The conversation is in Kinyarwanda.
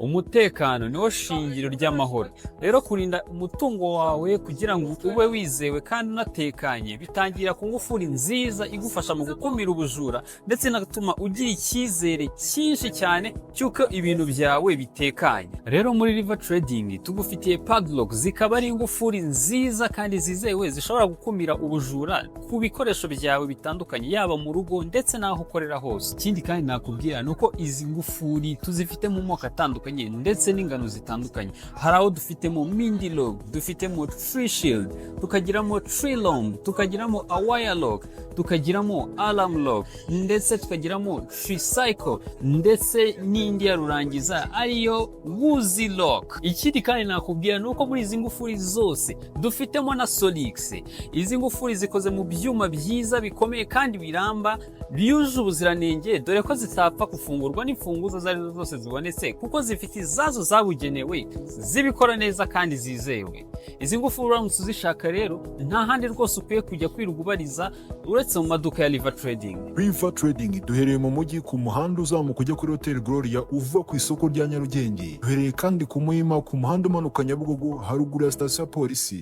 Umutekano niwo shingiro ry'amahoro. Rero kurinda umutungo wawe kugira ngo ube wizewe kandi unatekanye bitangira ku ngufuri nziza igufasha mu gukumira ubujura ndetse nagatuma ugira icyizere cyinshi cyane cyuko ibintu byawe bitekanye. Rero muri River Trading tugufitiye Padlocks zikaba ari ingufuri nziza kandi zizewe zishobora gukumira ubujura ku bikoresho byawe bitandukanye yaba mu rugo ndetse naho ukorera hose. Ikindi kandi nakubwira nuko izi ngufuri tuzifite mu moko atandukanye ndetse n'ingano zitandukanye. Hari aho dufitemo Mindi lock, dufitemo Free Shield, tukagiramo Tree Long, tukagiramo a Wire Lock, tukagiramo Alarm Lock, ndetse tukagiramo Tree Cycle, ndetse n'indi ya rurangiza ariyo Wuzi Lock. Ikindi kandi nakubwira nuko muri izi ngufuri zose dufitemo na Solix. Izi ngufuri zikoze mu byuma byiza bikomeye kandi biramba byuje ubuziranenge, dore ko zitapfa gufungurwa n'imfunguzo zari zose zibonetse kuko zifite izazo zabugenewe zibikora neza kandi zizewe. Izi ngufuri uramutse uzishaka rero nta handi rwose ukwiye kujya kwirugubariza uretse mu maduka ya River Trading. River Trading duhereye mu mujyi ku muhanda uzamuka ujya kuri Hotel Gloria uva ku isoko rya Nyarugenge. Duhereye kandi ku Muhima ku muhanda umanuka Nyabugogo haruguru ya station ya polisi.